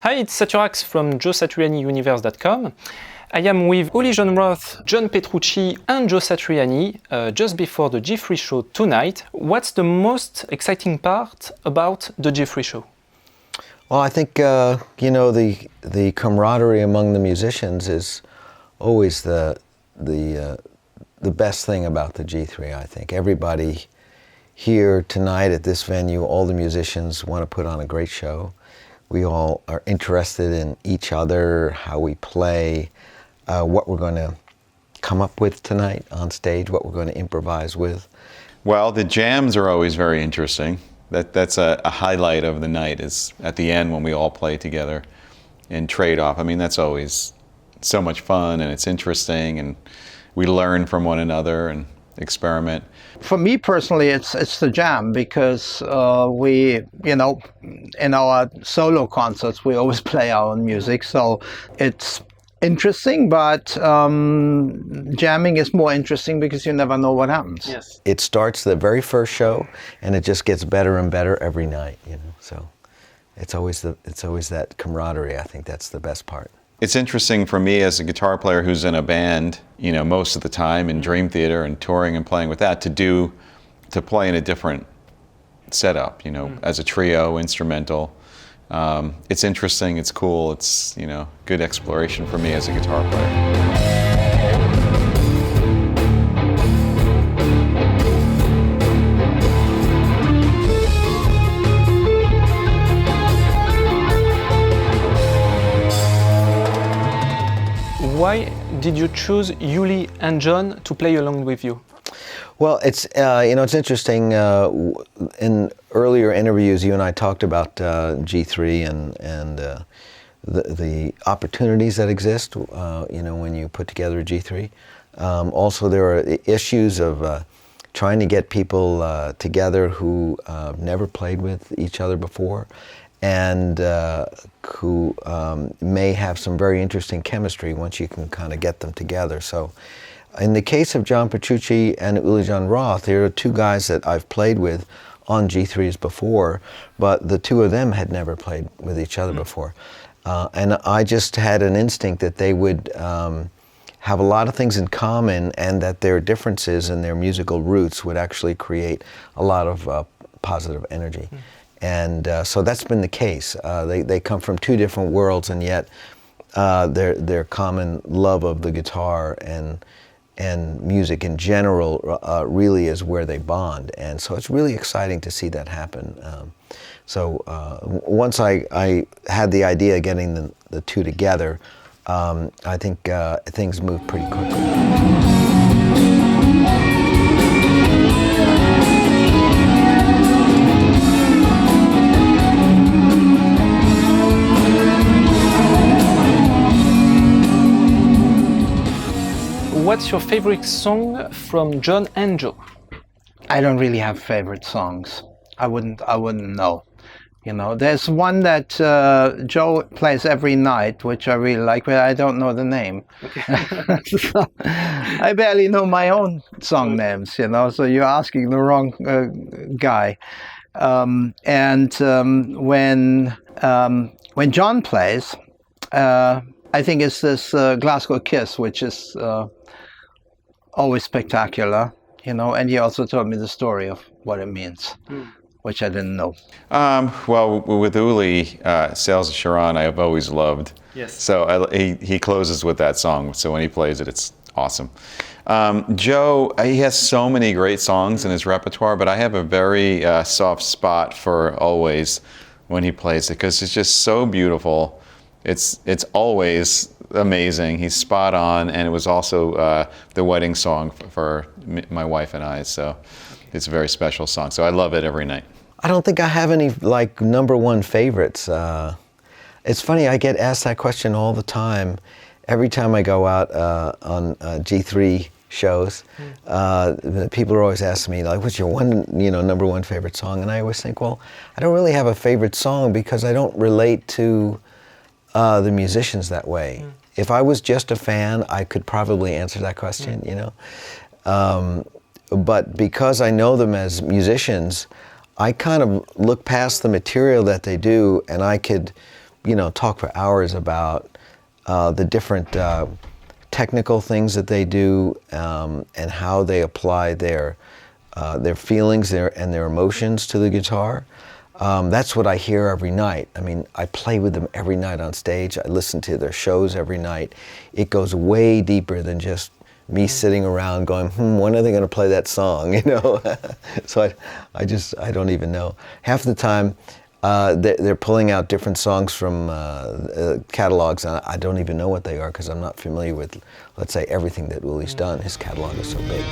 Hi, it's Saturax from joesatrianiuniverse.com. I am with Uli Jon Roth, John Petrucci and Joe Satriani just before the G3 show tonight. What's the most exciting part about the G3 show? Well, I think, the camaraderie among the musicians is always the best thing about the G3, I think. Everybody here tonight at this venue, all the musicians want to put on a great show. We all are interested in each other, how we play, what we're going to come up with tonight on stage, what we're going to improvise with. Well, the jams are always very interesting. That's a highlight of the night, is at the end when we all play together and trade off. I mean, that's always so much fun, and it's interesting, and we learn from one another and experiment. For me personally, it's the jam, because we, in our solo concerts, we always play our own music, so it's interesting, but jamming is more interesting because you never know what happens. Yes. It starts the very first show, and it just gets better and better every night. So it's always that camaraderie. I think that's the best part. It's interesting for me as a guitar player who's in a band, most of the time in Dream Theater and touring and playing with that, to play in a different setup, as a trio, instrumental. It's interesting, it's cool, it's, good exploration for me as a guitar player. Why did you choose Uli and John to play along with you? Well, it's interesting. In earlier interviews, you and I talked about G3 and the opportunities that exist. When you put together a G3. Also, there are issues of trying to get people together who never played with each other before, and who may have some very interesting chemistry once you can kind of get them together. So in the case of John Petrucci and Uli Jon Roth, there are two guys that I've played with on G3s before, but the two of them had never played with each other before. And I just had an instinct that they would have a lot of things in common, and that their differences and their musical roots would actually create a lot of positive energy. And so that's been the case. They come from two different worlds, and yet their common love of the guitar and music in general really is where they bond. And so it's really exciting to see that happen. So once I had the idea of getting the two together, I think things moved pretty quickly. What's your favorite song from John and Joe? I don't really have favorite songs. I wouldn't know. There's one that Joe plays every night, which I really like, but I don't know the name. Okay. So, I barely know my own song names, so you're asking the wrong guy. When John plays, I think it's this Glasgow Kiss, which is always spectacular, and he also told me the story of what it means, which I didn't know. Well, with Uli, Sails of Charon, I have always loved. Yes. So he closes with that song, so when he plays it, it's awesome. Joe, he has so many great songs in his repertoire, but I have a very soft spot for Always when he plays it, because it's just so beautiful. It's always amazing. He's spot on, and it was also the wedding song for my wife and I, so it's a very special song. So I love it every night. I don't think I have any number one favorites. It's funny, I get asked that question all the time. Every time I go out on G3 shows, people are always asking me, what's your number one favorite song? And I always think, well, I don't really have a favorite song, because I don't relate to the musicians that way. If I was just a fan, I could probably answer that question, But because I know them as musicians, I kind of look past the material that they do, and I could talk for hours about the different technical things that they do and how they apply their feelings and their emotions to the guitar. That's what I hear every night. I mean, I play with them every night on stage. I listen to their shows every night. It goes way deeper than just me sitting around going, when are they going to play that song, So I don't even know. Half the time, they're pulling out different songs from catalogs, and I don't even know what they are because I'm not familiar with, let's say, everything that Uli's done. His catalog is so big.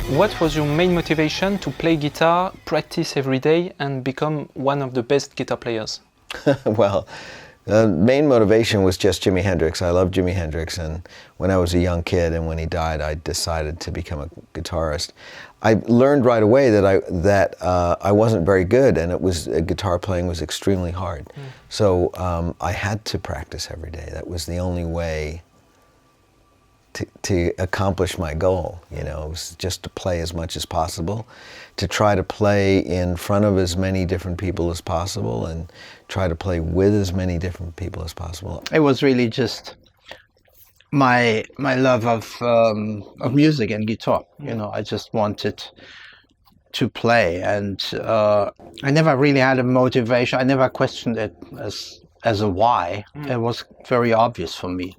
What was your main motivation to play guitar, practice every day, and become one of the best guitar players? Well, the main motivation was just Jimi Hendrix. I love Jimi Hendrix, and when I was a young kid and when he died, I decided to become a guitarist. I learned right away that I wasn't very good, and guitar playing was extremely hard. So I had to practice every day. That was the only way to accomplish my goal. It was just to play as much as possible, to try to play in front of as many different people as possible, and try to play with as many different people as possible. It was really just my love of music and guitar. I just wanted to play, and I never really had a motivation. I never questioned it as a why. It was very obvious for me.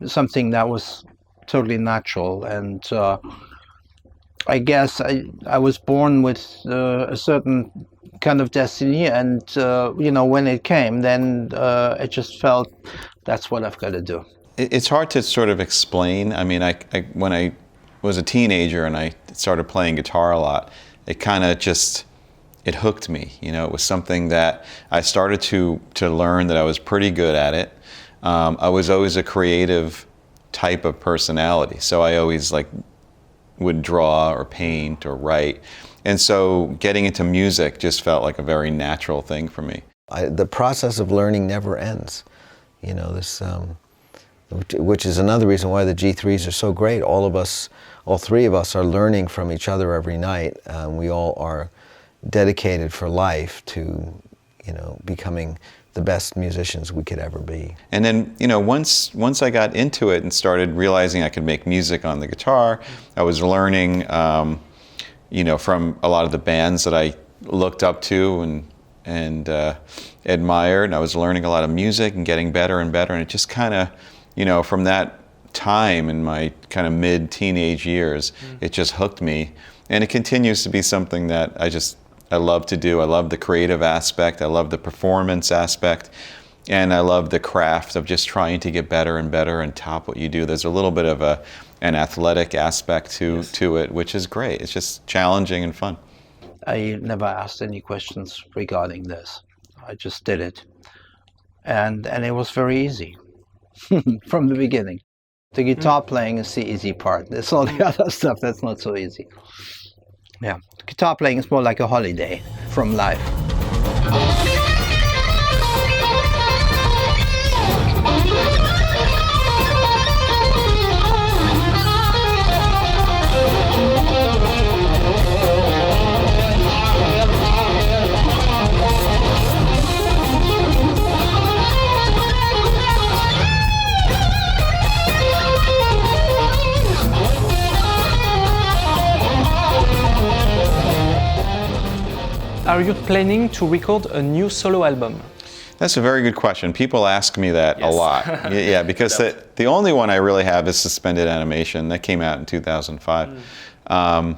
Something that was totally natural, and I guess I was born with a certain kind of destiny, and when it came, then it just felt that's what I've got to do. It's hard to sort of explain. I mean, when I was a teenager and I started playing guitar a lot, it kind of it hooked me. It was something that I started to learn that I was pretty good at it. I was always a creative type of personality, so I always would draw or paint or write, and so getting into music just felt like a very natural thing for me. The process of learning never ends, which is another reason why the G3s are so great. All three of us are learning from each other every night. We all are dedicated for life to becoming the best musicians we could ever be. And then, once I got into it and started realizing I could make music on the guitar, I was learning, from a lot of the bands that I looked up to and admired. And I was learning a lot of music and getting better and better. And it just kind of, from that time in my kind of mid-teenage years, it just hooked me. And it continues to be something that I love to do. I love the creative aspect. I love the performance aspect. And I love the craft of just trying to get better and better and top what you do. There's a little bit of an athletic aspect to it, which is great. It's just challenging and fun. I never asked any questions regarding this. I just did it. And it was very easy from the beginning. The guitar playing is the easy part. There's all the other stuff that's not so easy. Yeah, guitar playing is more like a holiday from life. Are you planning to record a new solo album? That's a very good question. People ask me that a lot. Yeah, because the only one I really have is Suspended Animation. That came out in 2005. I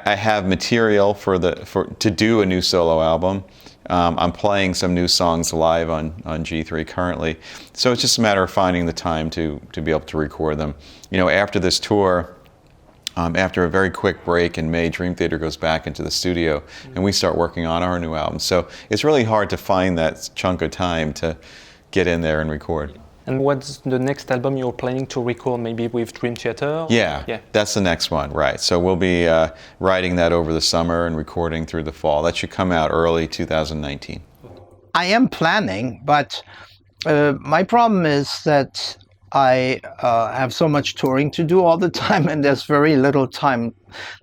have material to do a new solo album. I'm playing some new songs live on G3 currently. So it's just a matter of finding the time to be able to record them. After this tour, after a very quick break in May, Dream Theater goes back into the studio and we start working on our new album. So it's really hard to find that chunk of time to get in there and record. And what's the next album you're planning to record, maybe with Dream Theater? Yeah, that's the next one, right. So we'll be writing that over the summer and recording through the fall. That should come out early 2019. I am planning, but my problem is that I have so much touring to do all the time, and there's very little time,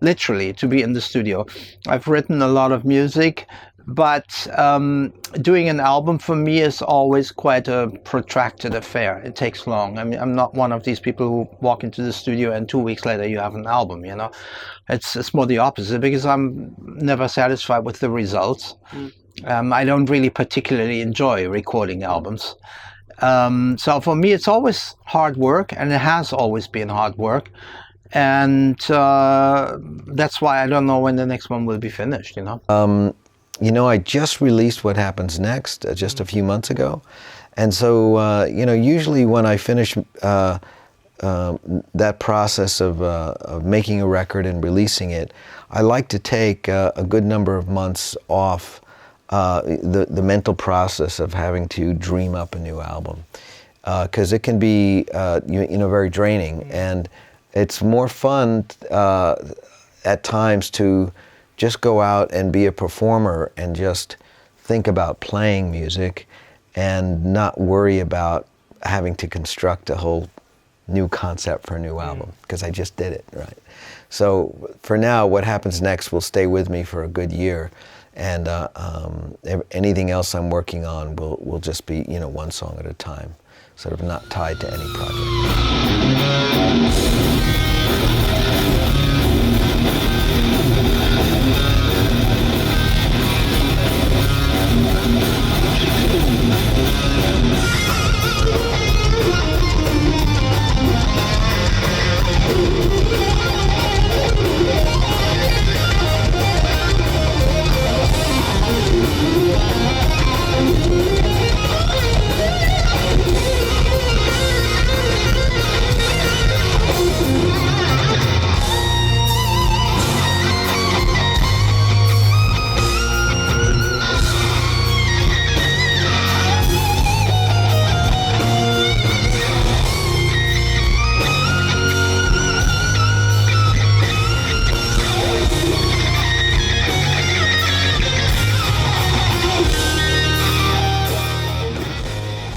literally, to be in the studio. I've written a lot of music, but doing an album for me is always quite a protracted affair. It takes long. I mean, I'm not one of these people who walk into the studio and 2 weeks later you have an album, you know. It's more the opposite, because I'm never satisfied with the results. I don't really particularly enjoy recording albums. So for me, it's always hard work, and it has always been hard work. And that's why I don't know when the next one will be finished, you know. You know, I just released What Happens Next just a few months ago. And so, you know, usually when I finish that process of making a record and releasing it, I like to take a good number of months off the mental process of having to dream up a new album. Because it can be, you know, very draining. And it's more fun at times to just go out and be a performer and just think about playing music and not worry about having to construct a whole new concept for a new album, because I just did it, right? So for now, What Happens Next will stay with me for a good year, and anything else I'm working on will just be, you know, one song at a time, sort of not tied to any project.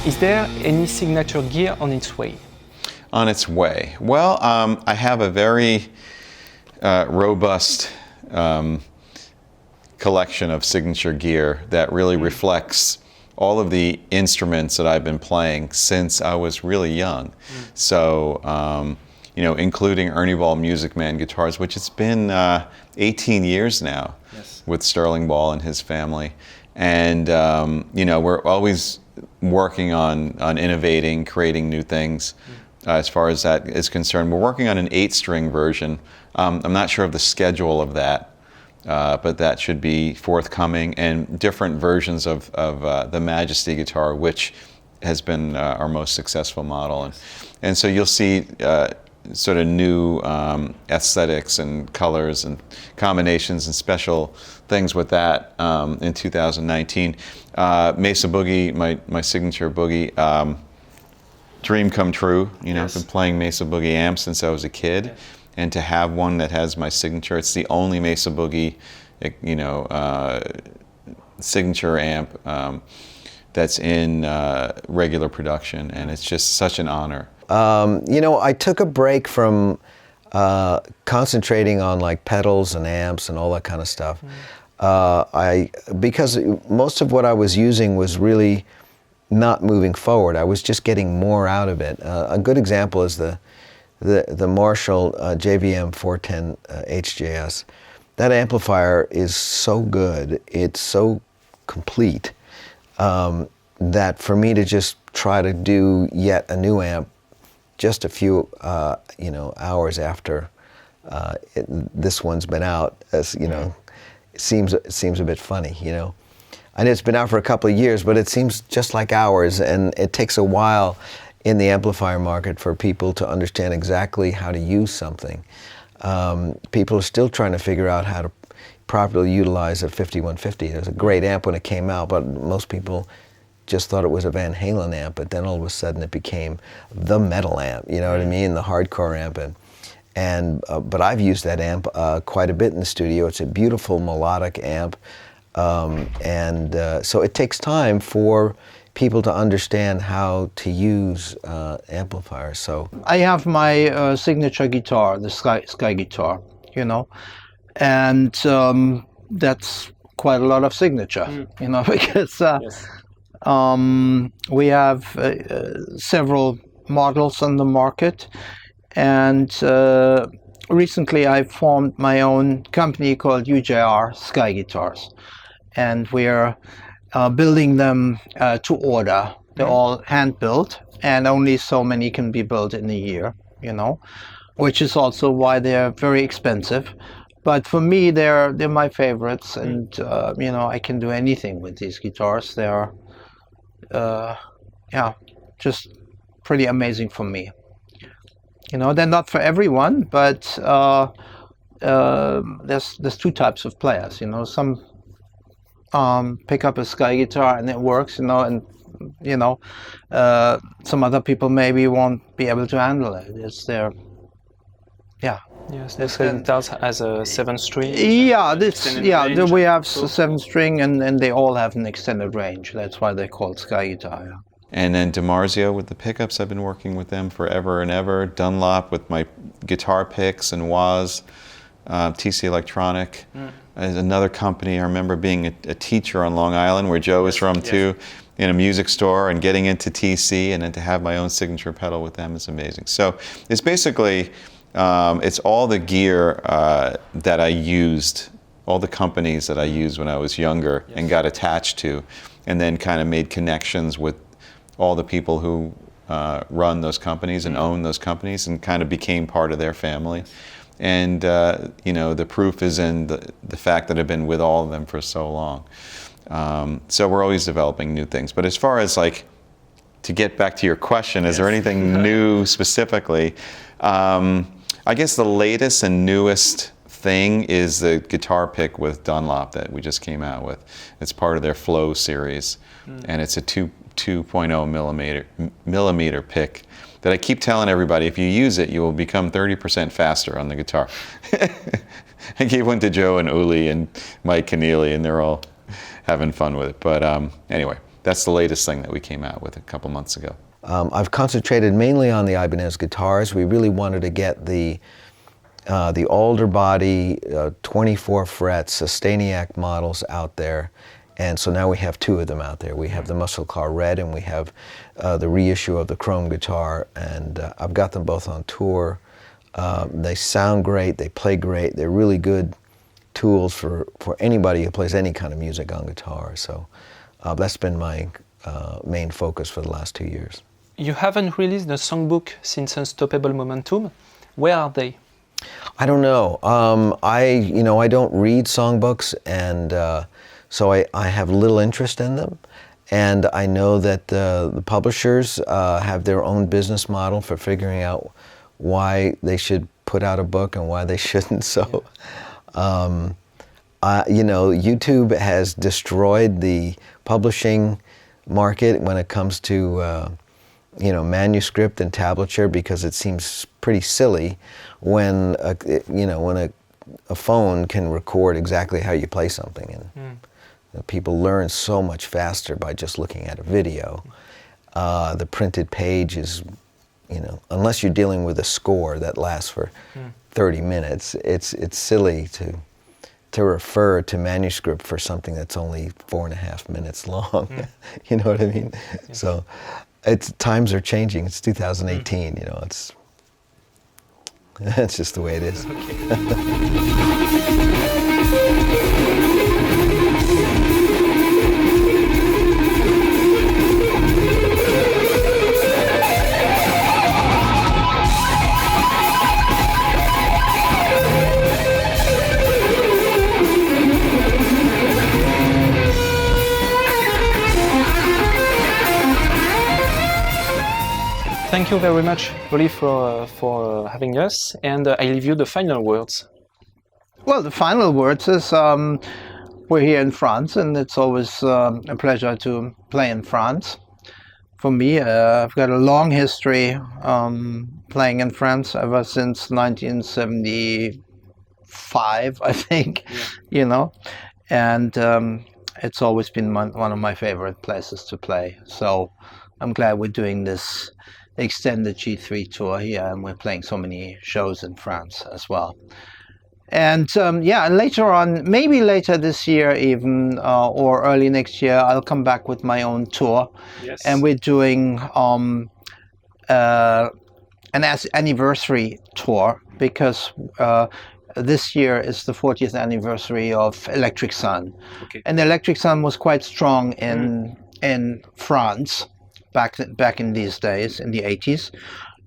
Is there any signature gear on its way? On its way. Well, I have a very robust collection of signature gear that really reflects all of the instruments that I've been playing since I was really young. So, you know, including Ernie Ball Music Man guitars, which it's been 18 years now with Sterling Ball and his family. And, you know, we're always working on innovating, creating new things as far as that is concerned. We're working on an 8-string version. I'm not sure of the schedule of that, but that should be forthcoming, and different versions of the Majesty guitar, which has been our most successful model. And so you'll see sort of new aesthetics and colors and combinations and special things with that in 2019. Mesa Boogie, my signature boogie, dream come true. You know, I've been playing Mesa Boogie amps since I was a kid, and to have one that has my signature, it's the only Mesa Boogie, you know, signature amp that's in regular production, and it's just such an honor. You know, I took a break from concentrating on like pedals and amps and all that kind of stuff. Because most of what I was using was really not moving forward. I was just getting more out of it. A good example is the Marshall JVM 410 HJS. That amplifier is so good, it's so complete, that for me to just try to do yet a new amp just a few you know, hours after this one's been out, as you know, it seems a bit funny, you know. I know it's been out for a couple of years, but it seems just like hours, and it takes a while in the amplifier market for people to understand exactly how to use something. People are still trying to figure out how to properly utilize a 5150. It was a great amp when it came out, but most people just thought it was a Van Halen amp, but then all of a sudden it became the metal amp, you know what I mean, the hardcore amp. But I've used that amp quite a bit in the studio. It's a beautiful melodic amp, so it takes time for people to understand how to use amplifiers. So I have my signature guitar, the Sky guitar, you know, and that's quite a lot of signature, you know, because we have several models on the market, and recently I formed my own company called UJR Sky Guitars, and we're building them to order. They're all hand built, and only so many can be built in a year, you know, which is also why they're very expensive. But for me, they're my favorites, and you know, I can do anything with these guitars. They're just pretty amazing for me. You know, they're not for everyone, but there's two types of players. You know, some pick up a Sky guitar and it works, you know, and you know, some other people maybe won't be able to handle it. It's their, Yes, the Sky guitars has a 7-string. Yeah, we have 7-string, and they all have an extended range. That's why they're called Sky guitar. Yeah. And then DiMarzio with the pickups, I've been working with them forever and ever. Dunlop with my guitar picks and wahs. TC Electronic is another company. I remember being a teacher on Long Island, where Joe is from too, in a music store, and getting into TC, and then to have my own signature pedal with them is amazing. So it's basically, it's all the gear that I used, all the companies that I used when I was younger and got attached to, and then kind of made connections with all the people who run those companies and own those companies, and kind of became part of their family. And you know, the proof is in the fact that I've been with all of them for so long. So we're always developing new things. But as far as, like, to get back to your question, is there anything new specifically? I guess the latest and newest thing is the guitar pick with Dunlop that we just came out with. It's part of their Flow series, and it's a 2.0 millimeter pick that I keep telling everybody, if you use it, you will become 30% faster on the guitar. I gave one to Joe and Uli and Mike Keneally, and they're all having fun with it. But anyway, that's the latest thing that we came out with a couple months ago. I've concentrated mainly on the Ibanez guitars. We really wanted to get the older body, 24 fret Sustainiac models out there. And so now we have two of them out there. We have the Muscle Car Red, and we have the reissue of the Chrome guitar. And I've got them both on tour. They sound great, they play great. They're really good tools for anybody who plays any kind of music on guitar. So that's been my main focus for the last 2 years. You haven't released a songbook since Unstoppable Momentum. Where are they? I don't know. I don't read songbooks, and so I have little interest in them. And I know that the publishers have their own business model for figuring out why they should put out a book and why they shouldn't. So, YouTube has destroyed the publishing market when it comes to manuscript and tablature, because it seems pretty silly when a phone can record exactly how you play something, and people learn so much faster by just looking at a video. The printed page is, unless you're dealing with a score that lasts for 30 minutes, it's silly to refer to manuscript for something that's only 4.5 minutes long. You know what I mean? Yeah. So times are changing. It's 2018, it's just the way it is. Thank you very much, Uli, for having us, and I leave you the final words. Well, the final words is, we're here in France, and it's always a pleasure to play in France. For me, I've got a long history playing in France ever since 1975, I think, you know, and it's always been one of my favorite places to play. So I'm glad we're doing this extended G3 tour here, and we're playing so many shows in France as well. And yeah, later on, maybe later this year even, or early next year, I'll come back with my own tour. Yes. And we're doing an anniversary tour, because this year is the 40th anniversary of Electric Sun. Okay. And Electric Sun was quite strong in France back in these days, in the 80s.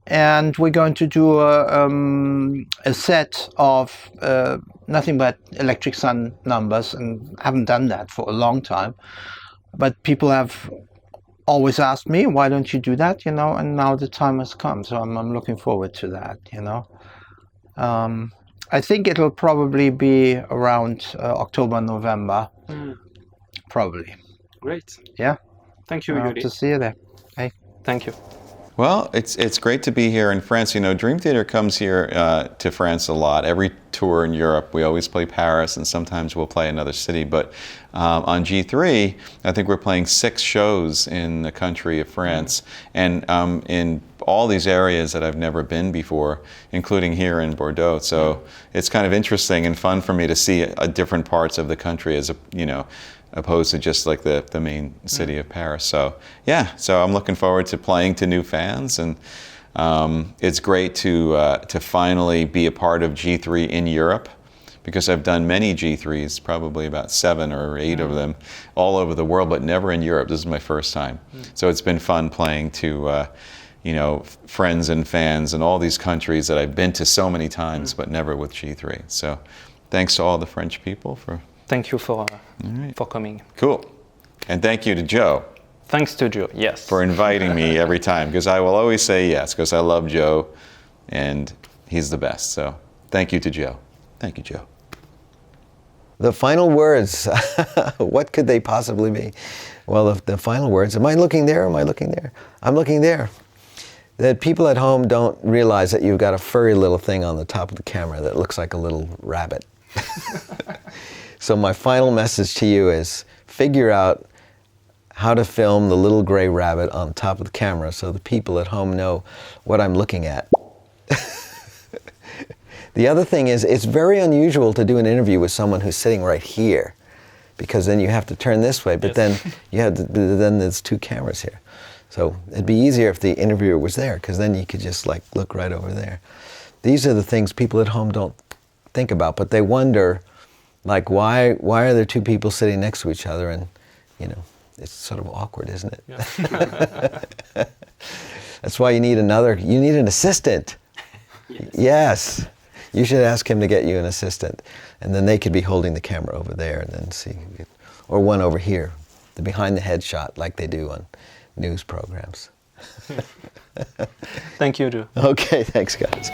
And we're going to do a set of nothing but Electric Sun numbers, and haven't done that for a long time. But people have always asked me, why don't you do that, you know, and now the time has come. So I'm looking forward to that, you know. I think it'll probably be around October, November, probably. Great. Yeah. Thank you, I hope Uli. to see you there. Hey. Thank you. Well, it's great to be here in France. You know, Dream Theater comes here to France a lot. Every tour in Europe, we always play Paris, and sometimes we'll play another city. But on G3, I think we're playing 6 shows in the country of France, and in all these areas that I've never been before, including here in Bordeaux. So it's kind of interesting and fun for me to see different parts of the country, as you know, opposed to just like the main city of Paris. So yeah, so I'm looking forward to playing to new fans, and it's great to finally be a part of G3 in Europe, because I've done many G3s, probably about 7 or 8 of them, all over the world, but never in Europe. This is my first time. So it's been fun playing to you know, friends and fans in all these countries that I've been to so many times, but never with G3. So thanks to all the French people for... Thank you for coming. Cool. And thank you to Joe. Thanks to Joe, yes. For inviting me every time, because I will always say yes, because I love Joe, and he's the best. So thank you to Joe. Thank you, Joe. The final words, what could they possibly be? Well, the final words, am I looking there? Am I looking there? I'm looking there. That people at home don't realize that you've got a furry little thing on the top of the camera that looks like a little rabbit. So my final message to you is, figure out how to film the little gray rabbit on top of the camera so the people at home know what I'm looking at. The other thing is, it's very unusual to do an interview with someone who's sitting right here, because then you have to turn this way, but then then there's 2 cameras here. So it'd be easier if the interviewer was there, because then you could just like look right over there. These are the things people at home don't think about, but they wonder, like, why are there 2 people sitting next to each other? And, you know, it's sort of awkward, isn't it? Yeah. That's why you need an assistant. Yes. You should ask him to get you an assistant. And then they could be holding the camera over there, and then see, or one over here, the behind the head shot, like they do on news programs. Thank you, Joe. Okay, thanks, guys.